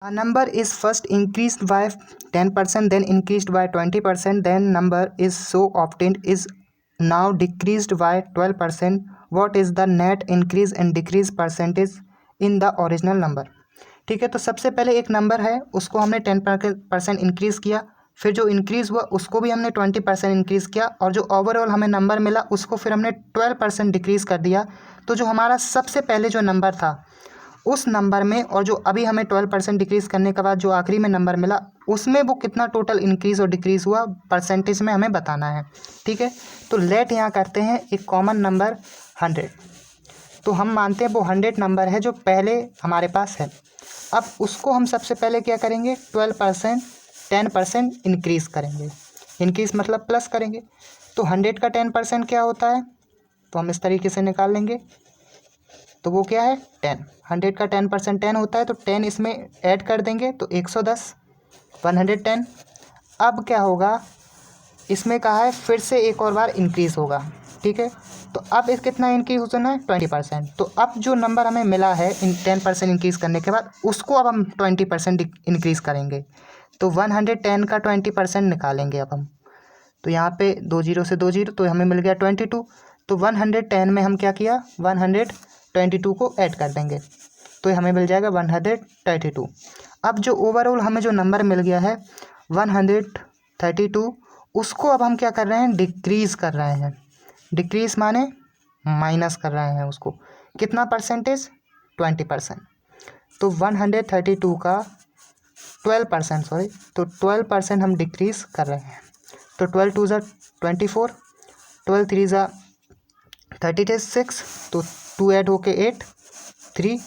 A number is first increased by 10%, then increased by 20%, then number is so obtained is now decreased by 12%. What is the net increase and decrease percentage in the original number? ठीक है, तो सबसे पहले एक number है उसको हमने 10% increase किया, फिर जो इंक्रीज़ हुआ उसको भी हमने 20% इंक्रीज़ किया, और जो ओवरऑल हमें नंबर मिला उसको फिर हमने 12% डिक्रीज़ कर दिया। तो जो हमारा सबसे पहले जो नंबर था उस नंबर में और जो अभी हमें 12% डिक्रीज़ करने के बाद जो आखिरी में नंबर मिला उसमें वो कितना टोटल इंक्रीज़ और डिक्रीज़ हुआ परसेंटेज में हमें बताना है। ठीक है, तो लेट यहाँ करते हैं एक कॉमन नंबर 100। तो हम मानते हैं वो 100 नंबर है जो पहले हमारे पास है। अब उसको हम सबसे पहले क्या करेंगे, 12% 10% इंक्रीज़ करेंगे। इंक्रीज़ मतलब प्लस करेंगे। तो 100 का 10% क्या होता है, तो हम इस तरीके से निकाल लेंगे। तो वो क्या है 10। 100 का 10% 10 होता है, तो 10 इसमें ऐड कर देंगे तो 110 110। अब क्या होगा, इसमें कहा है फिर से एक और बार इंक्रीज़ होगा। ठीक है, तो अब इस कितना इंक्रीज़ होना है 20%। तो अब जो नंबर हमें मिला है इन 10% इंक्रीज़ करने के बाद उसको अब हम 20% इंक्रीज़ करेंगे। तो 110 का 20% निकालेंगे अब हम। तो यहाँ पे 2 जीरो से 2 जीरो, तो हमें मिल गया 22। तो 110 में हम क्या किया, 122 को ऐड कर देंगे तो हमें मिल जाएगा 132। अब जो ओवरऑल हमें जो नंबर मिल गया है 132, उसको अब हम क्या कर रहे हैं, डिक्रीज़ कर रहे हैं। डिक्रीज़ माने माइनस कर रहे हैं उसको। कितना परसेंटेज, 20%। तो 132 का 12%, सॉरी, तो 12% हम डिक्रीज़ कर रहे हैं। तो 12 2 ज़ा 24, 12 3 ज़ा 36, तो 2 ऐड होके 8, 3,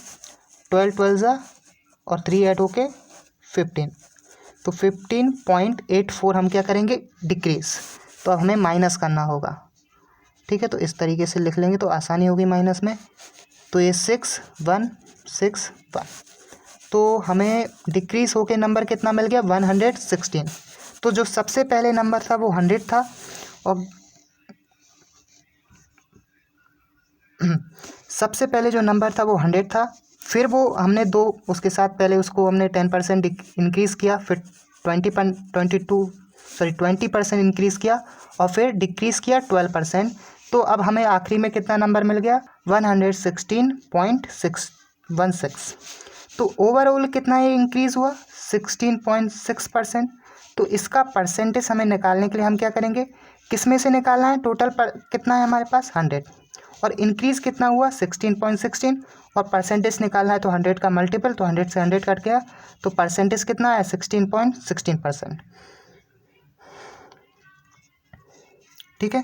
12 12 ज़ा और 3 ऐड होके 15, तो 15.84 हम क्या करेंगे, डिक्रीज़। तो अब हमें माइनस करना होगा। ठीक है, तो इस तरीके से लिख लेंगे तो आसानी होगी माइनस में। तो ये 6 1 6 1, तो हमें डिक्रीज़ होके नंबर कितना मिल गया 116। तो जो सबसे पहले नंबर था वो 100 था, और सबसे पहले जो नंबर था वो 100 था, फिर वो हमने दो उसके साथ पहले उसको हमने 10% इंक्रीज़ किया, फिर 20% इंक्रीज़ किया, और फिर डिक्रीज़ किया 12%। तो अब हमें आखिरी में कितना नंबर मिल गया 116.616। तो ओवरऑल कितना ये इंक्रीज़ हुआ 16.6%। तो इसका परसेंटेज हमें निकालने के लिए हम क्या करेंगे, किस में से निकालना है, टोटल पर कितना है हमारे पास 100, और इंक्रीज़ कितना हुआ 16.16, और परसेंटेज निकालना है तो 100 का मल्टीपल, तो 100 से 100 कट गया, तो परसेंटेज कितना है 16.16%। ठीक है,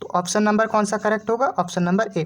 तो ऑप्शन नंबर कौन सा करेक्ट होगा, ऑप्शन नंबर ए।